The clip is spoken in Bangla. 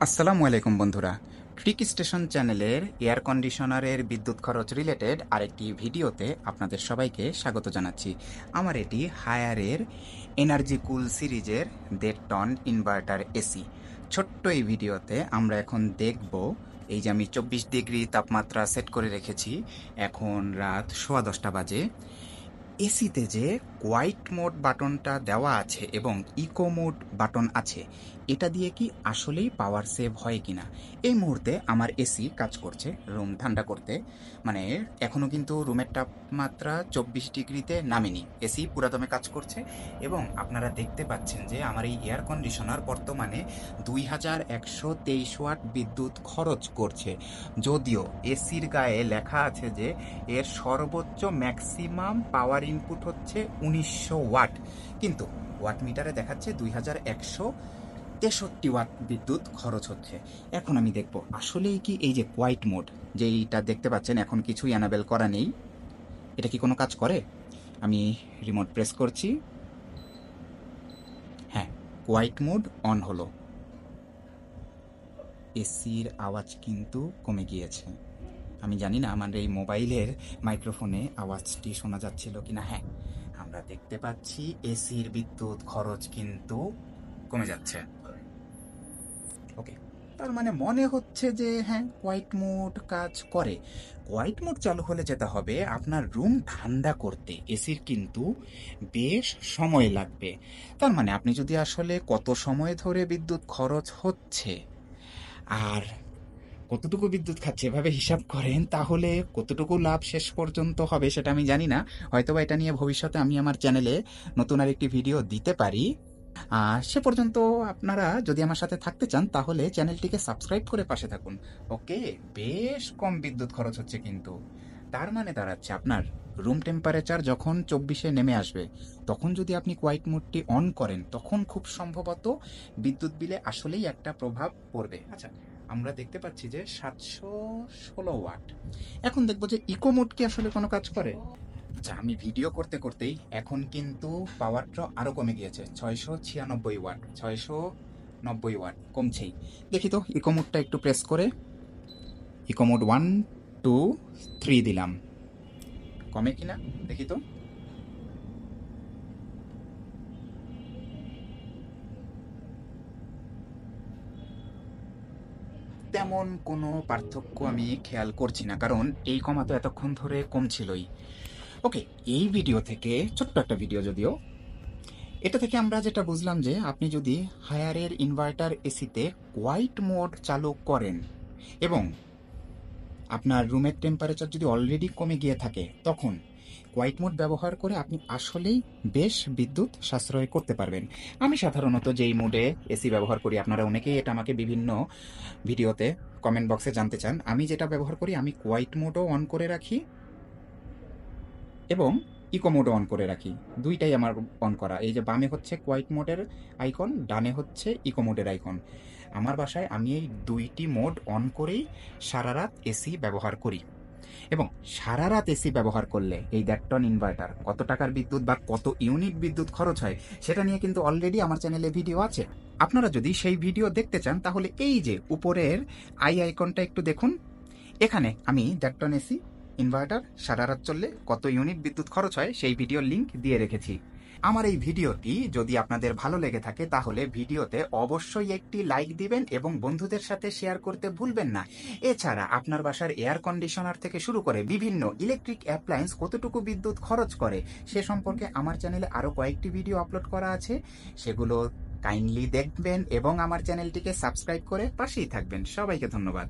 আসসালামু আলাইকুম বন্ধুরা। ট্রিক স্টেশন চ্যানেলের এয়ার কন্ডিশনারের বিদ্যুৎ খরচ রিলেটেড আরেকটি ভিডিওতে আপনাদের সবাইকে স্বাগত জানাচ্ছি। আমার এটি হায়ারের এনার্জি কুল সিরিজের 1.5 টন ইনভার্টার এসি। ছোট্ট এই ভিডিওতে আমরা এখন দেখব, এই যে আমি 24 ডিগ্রি তাপমাত্রা সেট করে রেখেছি, এখন রাত 10:15 বাজে। এসিতে যে কোয়াইট মোড বাটনটা দেওয়া আছে এবং ইকো মোড বাটন আছে, এটা দিয়ে কি আসলেই পাওয়ার সেভ হয় কিনা। এই মুহূর্তে আমার এসি কাজ করছে রুম ঠান্ডা করতে, মানে এখনও কিন্তু রুমের তাপমাত্রা 24 ডিগ্রিতে নামেনি, এসি পুরাদমে কাজ করছে। এবং আপনারা দেখতে পাচ্ছেন যে আমার এই এয়ার কন্ডিশনার বর্তমানে 2123 ওয়াট বিদ্যুৎ খরচ করছে, যদিও এসির গায়ে লেখা আছে যে এর সর্বোচ্চ ম্যাক্সিমাম পাওয়ার ইনপুট হচ্ছে 1900 ওয়াট, কিন্তু ওয়াট মিটারে দেখাচ্ছে 2163 ওয়াট বিদ্যুৎ খরচ হচ্ছে। এখন আমি দেখব আসলেই কি এই যে কোয়াইট মোড, যেইটা দেখতে পাচ্ছেন এখন কিছুই অ্যানাবেল করা নেই, এটা কি কোনো কাজ করে। আমি রিমোট প্রেস করছি, হ্যাঁ, কোয়াইট মোড অন হলো। এসির আওয়াজ কিন্তু কমে গিয়েছে। আমি জানি না আমার এই মোবাইলের মাইক্রোফোনে আওয়াজটি শোনা যাচ্ছিল কিনা। হ্যাঁ, আমরা দেখতে পাচ্ছি এসির বিদ্যুৎ খরচ কিন্তু কমে যাচ্ছে। ওকে, তার মানে মনে হচ্ছে যে হ্যাঁ, কোয়াইট মোড কাজ করে। কোয়াইট মোড চালু হলে যেতে হবে আপনার রুম ঠান্ডা করতে, এসির কিন্তু বেশ সময় লাগবে। তার মানে আপনি যদি আসলে কত সময় ধরে বিদ্যুৎ খরচ হচ্ছে আর কতটুকু বিদ্যুৎ খাচ্ছে এভাবে হিসাব করেন, তাহলে কতটুকু লাভ শেষ পর্যন্ত হবে সেটা আমি জানি না। হয়তোবা এটা নিয়ে ভবিষ্যতে আমি আমার চ্যানেলে নতুন আরেকটি ভিডিও দিতে পারি। সে পর্যন্ত আপনারা যদি আমার সাথে থাকতে চান তাহলে চ্যানেলটিকে সাবস্ক্রাইব করে পাশে থাকুন। ওকে, বেশ কম বিদ্যুৎ খরচ হচ্ছে কিন্তু। তার মানে দাঁড়াচ্ছে আপনার রুম টেম্পারেচার যখন 24-এ নেমে আসবে, তখন যদি আপনি কোয়াইট মোডটি অন করেন, তখন খুব সম্ভবত বিদ্যুৎ বিলে আসলেই একটা প্রভাব পড়বে। আচ্ছা, আমরা দেখতে পাচ্ছি যে 716 ওয়াট। এখন দেখবো যে ইকো মোড কি আসলে কোনো কাজ করে। আচ্ছা, আমি ভিডিও করতে করতেই এখন কিন্তু পাওয়ারটা আরও কমে গিয়েছে, 696 ওয়াট, 690 ওয়াট, কমছেই। দেখি তো ইকো মোডটা একটু প্রেস করে, ইকো মোড 1 2 3 দিলাম, কমে কিনা দেখি তো। তেমন কোনো পার্থক্য আমি খেয়াল করছি না, কারণ এই কমা তো এতক্ষণ ধরে কমছিলই। ওকে, এই ভিডিও থেকে, ছোট্ট একটা ভিডিও যদিও, এটা থেকে আমরা যেটা বুঝলাম যে আপনি যদি হায়ারের ইনভার্টার এসিতে কোয়াইট মোড চালু করেন এবং আপনার রুমের টেম্পারেচার যদি অলরেডি কমে গিয়ে থাকে, তখন কোয়াইট মোড ব্যবহার করে আপনি আসলেই বেশ বিদ্যুৎ সাশ্রয় করতে পারবেন। আমি সাধারণত যেই মোডে এসি ব্যবহার করি, আপনারা অনেকেই এটা আমাকে বিভিন্ন ভিডিওতে কমেন্ট বক্সে জানতে চান, আমি যেটা ব্যবহার করি, আমি কোয়াইট মোডও অন করে রাখি এবং ইকো মোডও অন করে রাখি, দুইটাই আমার অন করা। এই যে বামে হচ্ছে কোয়াইট মোডের আইকন, ডানে হচ্ছে ইকো মোডের আইকন। আমার বাসায় আমি এই দুইটি মোড অন করেই সারা রাত এসি ব্যবহার করি। এবং সারা রাত এসি ব্যবহার করলে এই 1.5 টন ইনভার্টার কত টাকার বিদ্যুৎ বা কত ইউনিট বিদ্যুৎ খরচ হয়, সেটা নিয়ে কিন্তু অলরেডি আমার চ্যানেলে ভিডিও আছে। আপনারা যদি সেই ভিডিও দেখতে চান তাহলে এই যে উপরের আইকনটা একটু দেখুন, এখানে আমি 1.5 টন এসি ইনভার্টার সারা রাত চললে কত ইউনিট বিদ্যুৎ খরচ হয় সেই ভিডিওর লিঙ্ক দিয়ে রেখেছি। আমার এই ভিডিওটি যদি আপনাদের ভালো লেগে থাকে তাহলে ভিডিওতে অবশ্যই একটি লাইক দিবেন এবং বন্ধুদের সাথে শেয়ার করতে ভুলবেন না। এছাড়া আপনার বাসার এয়ার কন্ডিশনার থেকে শুরু করে বিভিন্ন ইলেকট্রিক অ্যাপ্লায়েন্স কতটুকু বিদ্যুৎ খরচ করে সে সম্পর্কে আমার চ্যানেলে আরও কয়েকটি ভিডিও আপলোড করা আছে, সেগুলো কাইন্ডলি দেখবেন এবং আমার চ্যানেলটিকে সাবস্ক্রাইব করে পাশেই থাকবেন। সবাইকে ধন্যবাদ।